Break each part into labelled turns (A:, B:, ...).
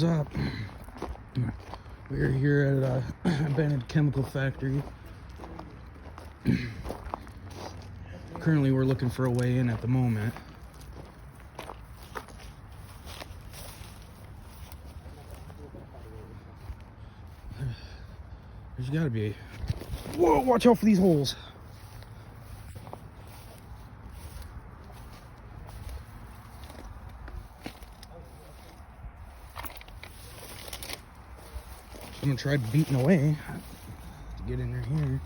A: is up. We're here at a abandoned chemical factory. Currently, we're looking for a way in at the moment. There's gotta be. Whoa, watch out for these holes. I'm gonna try beating away to get in there here.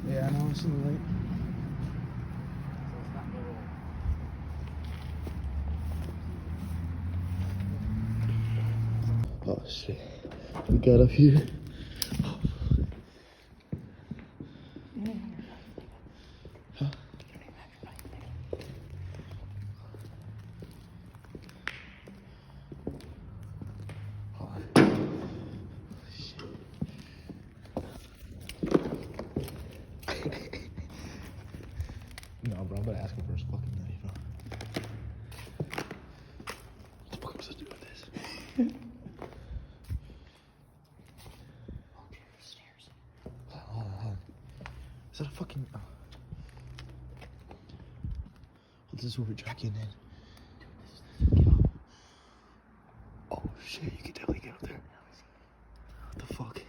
A: Yeah, I know, it's in the light. Oh shit, we got up here. Huh? No, bro, I'm gonna ask him for his fucking money, bro. What the fuck am I supposed to do with this? Hold on. Is that a fucking... Oh. This is where we're tracking in. Oh shit, you can definitely get up there. What the fuck?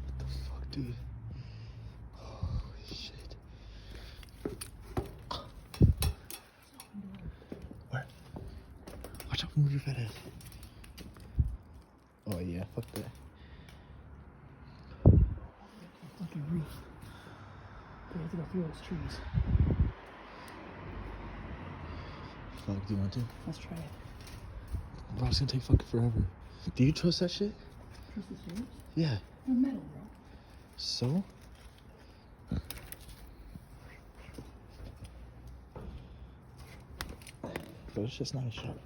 A: What the fuck, dude? Holy shit. Where? Watch out, move your fat ass. Oh yeah, fuck that.
B: Fucking roof. We have to go through those trees.
A: Fuck, do you want to?
B: Let's try it.
A: Bro, it's gonna take fucking forever. Do you trust that shit?
B: Trust the stairs?
A: Yeah.
B: They're metal, bro.
A: So? But it's just not a shot.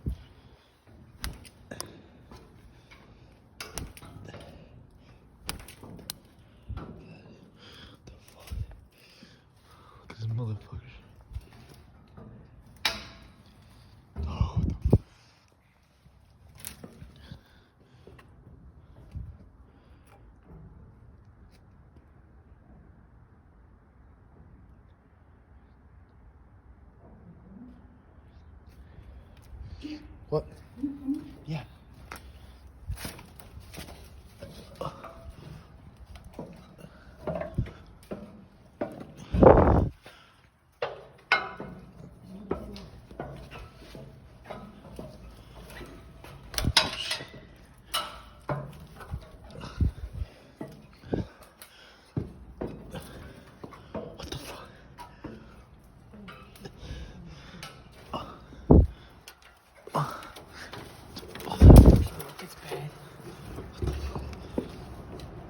A: These motherfuckers. Oh, what the fuck? What? Yeah. What the fuck?
B: It's bad.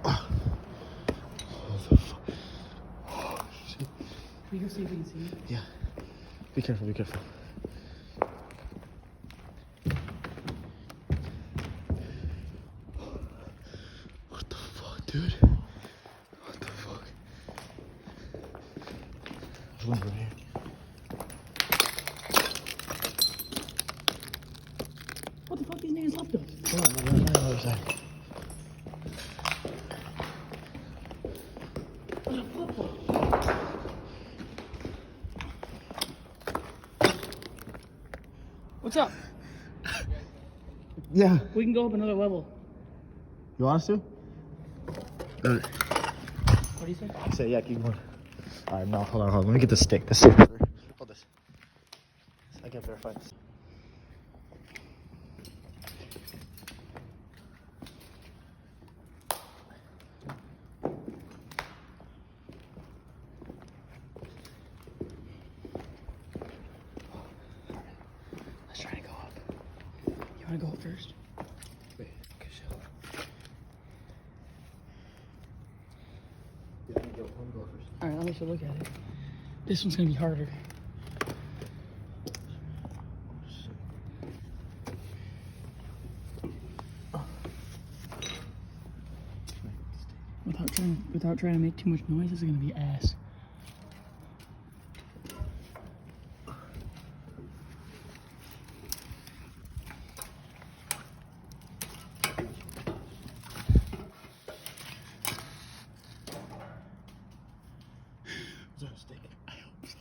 A: What the fuck? Oh, shit.
B: We go see if we can see it.
A: Yeah. Be careful, be careful. What the fuck, dude? What the fuck? There's one right here.
B: What the fuck these niggas left us?
A: Come on, on the other side.
B: What a football. What's up?
A: Yeah.
B: We can go up another level.
A: You want us to?
B: What do you say?
A: I say, yeah, keep going. Alright, no, hold on. Let me get the stick. The stick. Hold this. I can verify this.
B: Let's try to go up. You wanna go up first?
A: Wait, okay, chill.
B: Alright, let me just look at it. This one's gonna be harder. Without trying to make too much noise, this is gonna be ass.
A: Is that a stick?
B: I hope so.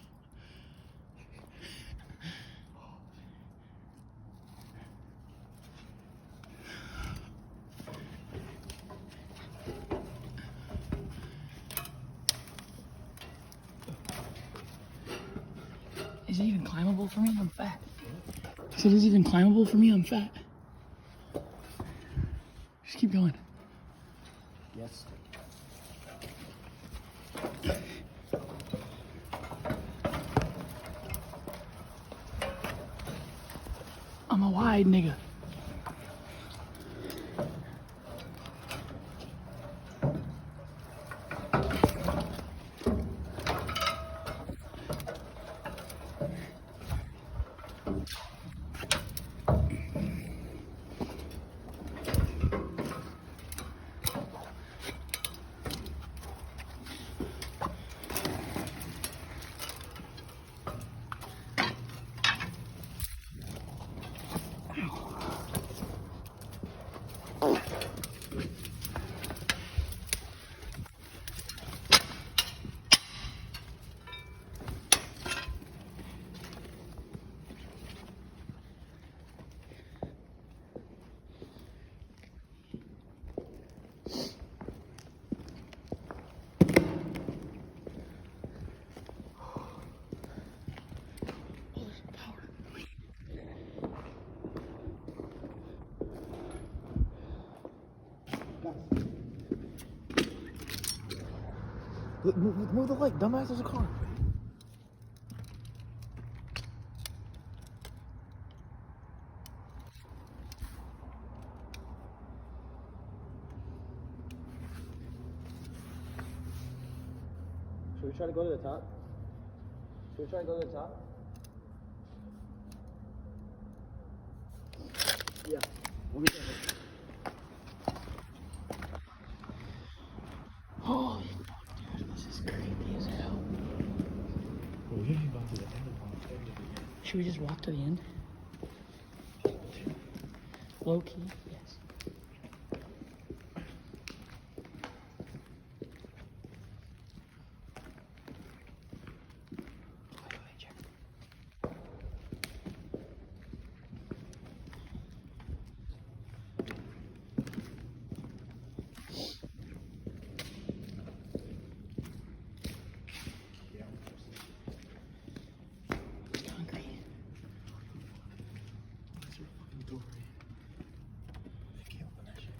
B: Is it even climbable for me? I'm fat. Is it even climbable for me? I'm fat. Just keep going.
A: Yes.
B: I'm a wide nigga.
A: Move the light, dumbass, there's a car. Should we try to go to the top? Should we try to go to the top? Yeah. We'll get there.
B: Holy fuck, dude, this is creepy as hell.
A: We're getting about to the end of the end.
B: Should we just walk to the end? Low key, yes. Concrete.
A: Where's your fucking door? I can't open that shit.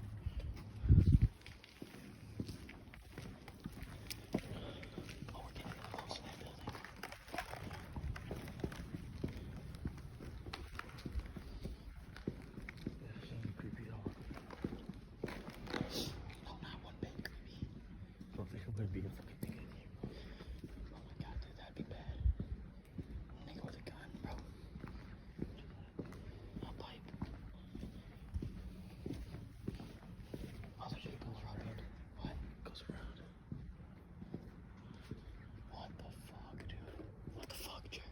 B: Oh, we're getting close to that building.
A: Yeah, it's not creepy at all.
B: No, not one bit creepy.
A: I don't think I'm gonna be a fucking thing in here.
B: Oh my god, dude, that'd be bad. Nigga with a gun, bro. A pipe. Oh, there's a goes around. What?
A: Goes around.
B: What the fuck, dude? What the fuck, Jack?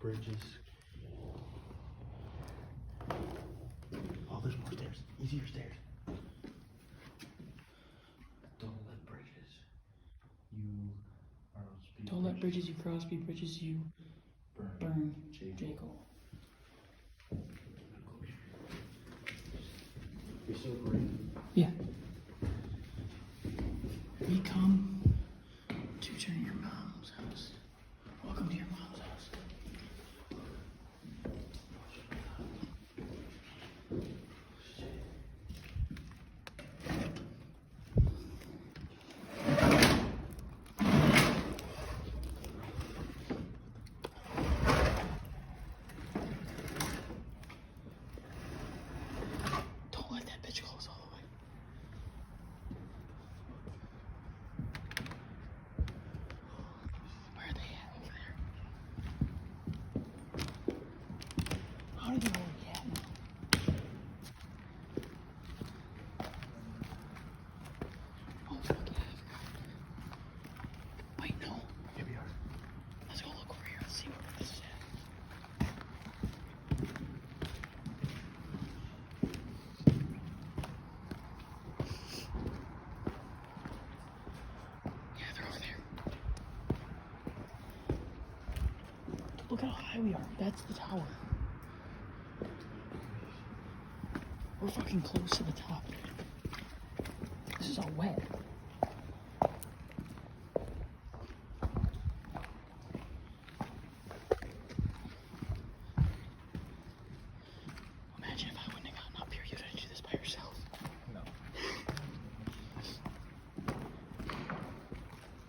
A: bridges. Oh, there's more stairs. Easier stairs. Don't let bridges. You are on speed.
B: Don't let bridges you cross be bridges you burn. J. Cole.
A: You're so brave.
B: Yeah. We come to turn your mom's house. Welcome to your mom's house. Don't let that bitch close all the way. Where are they at over there? How do they know where they at now? Oh fuck yeah, I forgot. Wait, no.
A: Here we are.
B: Let's go look over here and see where this is at. Yeah, they're over there. Look how high we are. That's the tower. We're fucking close to the top, dude. This is all wet. Imagine if I wouldn't have gotten up here, you'd have to do this by yourself.
A: No.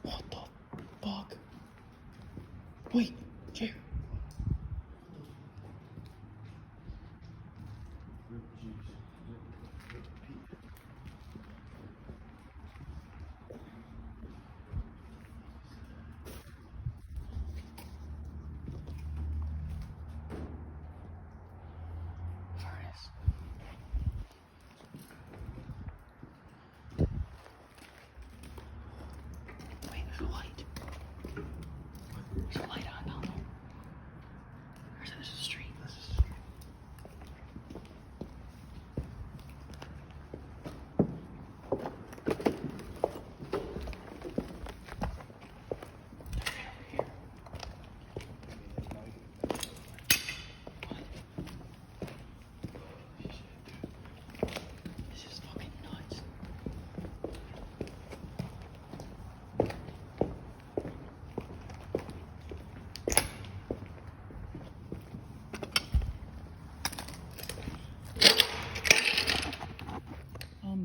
B: What the fuck? Wait, chair.
A: Rip juice. Rip Pete.
B: Furnace. Wait, there's a light. There's a light on down there. Or is this a street?
A: This is
B: This is fucking nuts.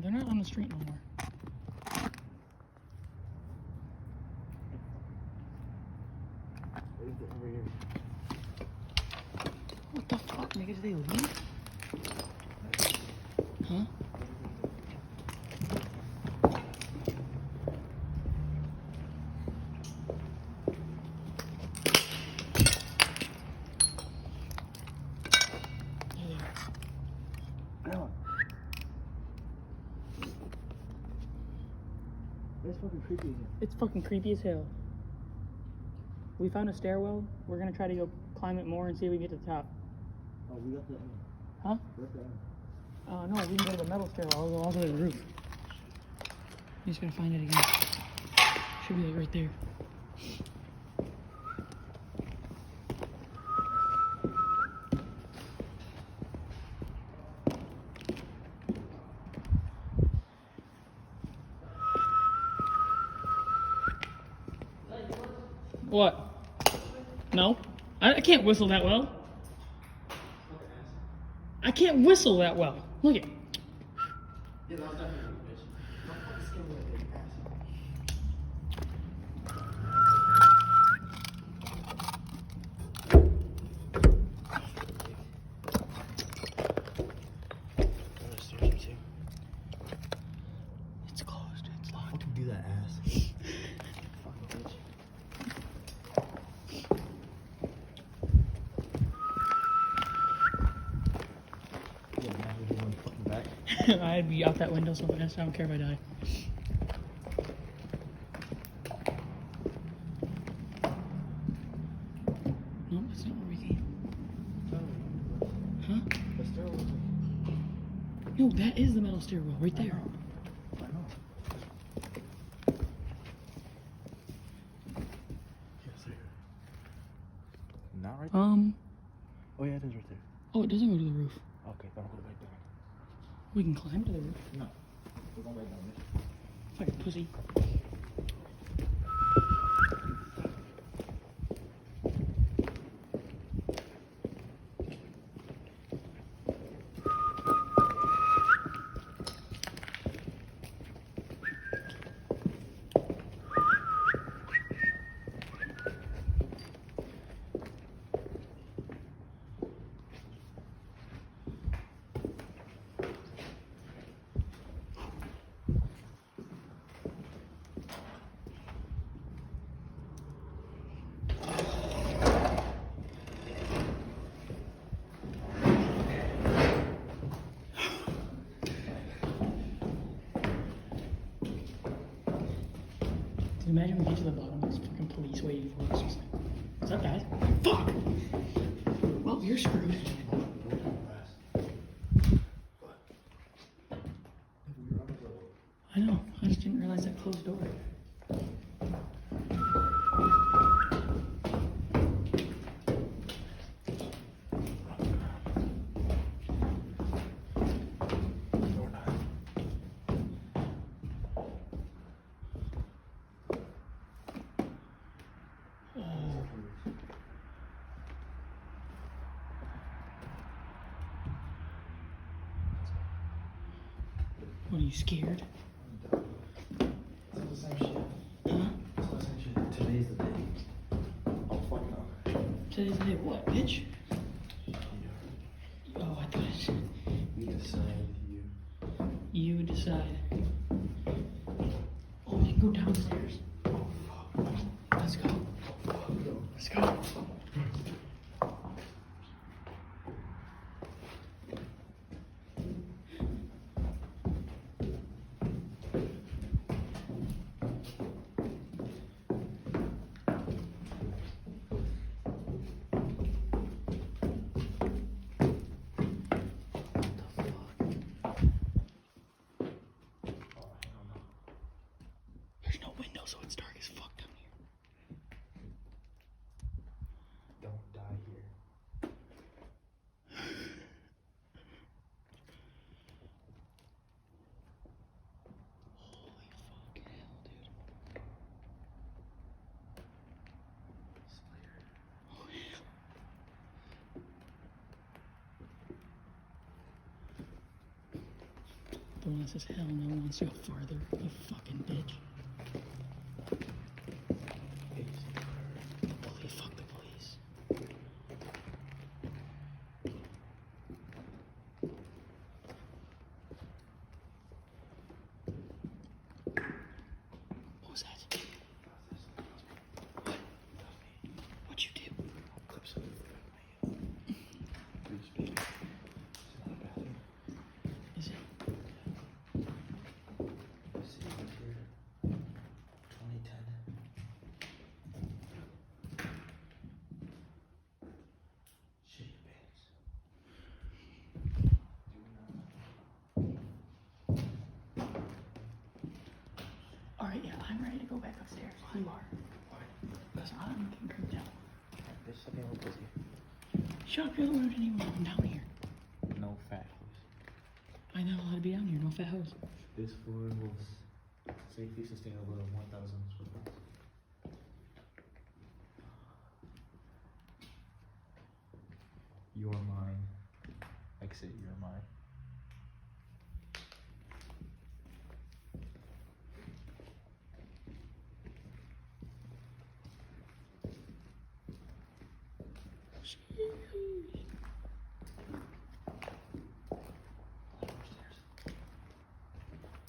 B: They're not on the street no more.
A: over here.
B: What the fuck, nigga? Did they leave? Huh?
A: Come on. That's fucking creepy again.
B: It's fucking creepy as hell. We found a stairwell. We're gonna try to go climb it more and see if we can get to the top.
A: Oh, we got the end.
B: Huh?
A: We're at the end.
B: No, we can go to the metal stairwell. I'll go all the way to the roof. I'm just gonna find it again. Should be like right there. What? No? I can't whistle that well. I can't whistle that well. Look at. It's closed. It's locked.
A: Fucking do that ass. Fucking bitch. Yeah, now we're going fucking back.
B: I'd be out that window so fast. I don't care if I die. Nope, that's not where we came. No, that is the metal stairwell right there.
A: I know. Yes, sir. Not right there. Oh, yeah, it is right there.
B: Oh, it doesn't go to the roof.
A: Okay, then I'll go back down.
B: We can climb to the roof.
A: No. We're going back down there.
B: Fucking pussy. Imagine we get to the bottom, there's fucking police waiting for us. Just like, what's up, guys? Fuck! Well, you're screwed. I know, I just didn't realize that closed door. What, are you scared?
A: It's the same shit.
B: Huh?
A: It's the same shit. Today's the day. Oh, fuck no.
B: Today's the day, what, bitch? Oh, I thought it.
A: You decide
B: You decide. Oh, we can go downstairs.
A: Oh, fuck.
B: Let's go. Let's go. There's no window, so it's dark as fuck down here.
A: Don't die here.
B: Holy fucking hell, dude.
A: Slayer.
B: Oh, yeah. The one that says hell no wants to go farther, you fucking bitch. Holy fuck the police. What was that? What? What'd you do?
A: Clip something from my Bruce Baby. It's not a bathroom.
B: Is it?
A: See right here. 2010. Shit your pants.
B: Alright, yeah, I'm ready to go back upstairs. You are.
A: Why?
B: Because I'm getting creeped out.
A: This is a little pussy.
B: Shut up, you're the one who didn't even come down here.
A: No fat hoes.
B: I'm not allowed to be down here, no fat hoes.
A: This floor was safely sustainable at 1,000 square feet. You're mine. Exit, you're mine.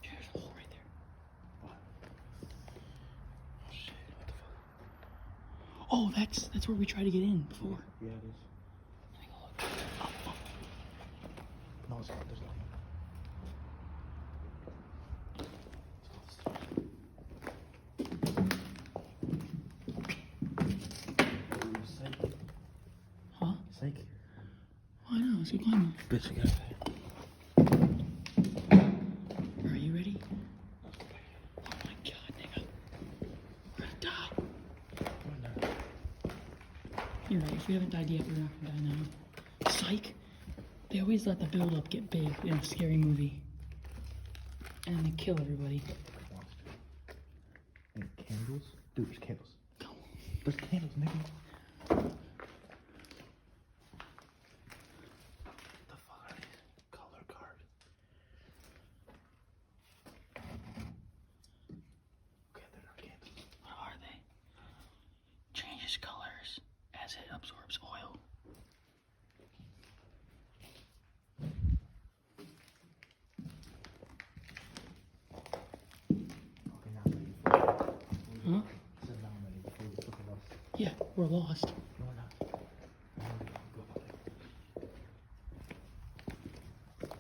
B: There's a hole right there.
A: What? Oh shit, what the fuck?
B: Oh, that's where we tried to get in before.
A: Yeah, it is.
B: Take a look. Oh, fuck.
A: No, it's not. There's nothing. Psych.
B: Huh?
A: Psych.
B: Oh, I know, let's go climb.
A: Bitch, I got it.
B: if we haven't died yet, we're not gonna die now. Psych. They always let the build-up get big in a scary movie. And they kill everybody.
A: And candles? Dude, there's candles.
B: Go.
A: There's candles, nigga. The fuck are these? Color card. Okay, they're not candles.
B: What are they? Changes colors as it absorbs oil.
A: Okay, now I'm ready for it.
B: Huh?
A: Said now I'm ready for it. Look at us.
B: Yeah, we're lost.
A: No, we're not. Now we're gonna go.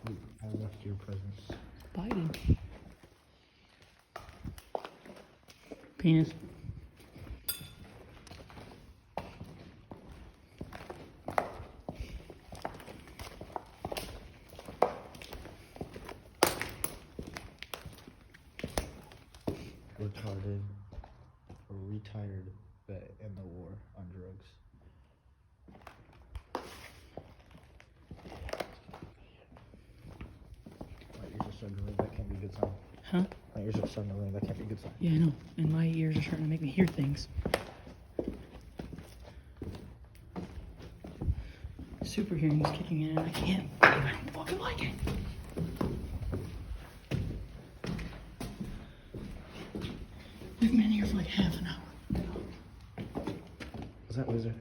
A: Ooh, I left your presents.
B: Biden. Penis.
A: Retarded or retired vet in the war on drugs. My ears are starting to ring. That can't be a good sign.
B: Huh?
A: My ears are starting to ring. That can't be a good sign.
B: Yeah, I know. And my ears are starting to make me hear things. Super hearing is kicking in and I can't. I don't fucking like it. We've been in here for like half an hour.
A: Is that wizard?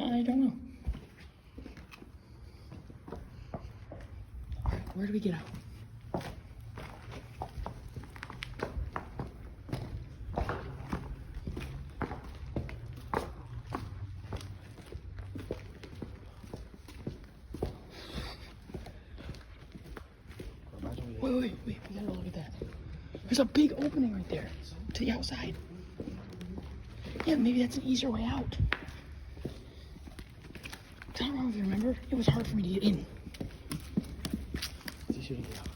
B: I don't know. Alright, where do we get out? Wait, we gotta look at that. There's a big opening right there to the outside. Yeah, maybe that's an easier way out. I don't know if you remember, it was hard for me to get in.
A: You should get out.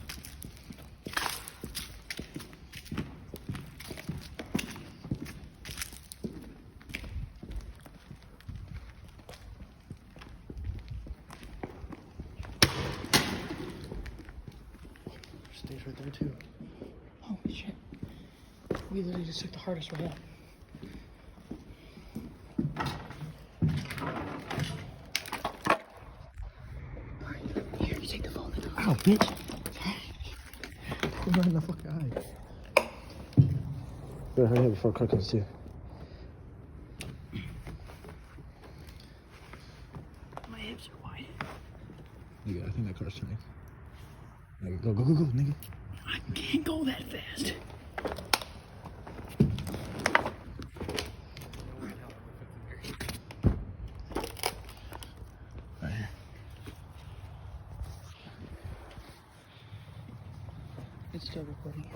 A: Stage right there too.
B: Holy shit. We literally just took the hardest way up. Alright, here, you take the phone.
A: Ow, bitch! Put her in the fucking eye. Better hurry up before car comes too.
B: My hips are wide.
A: Nigga, I think that car's turning. Nigga, go, nigga.
B: I can't go that fast.
A: Right here.
B: It's still recording.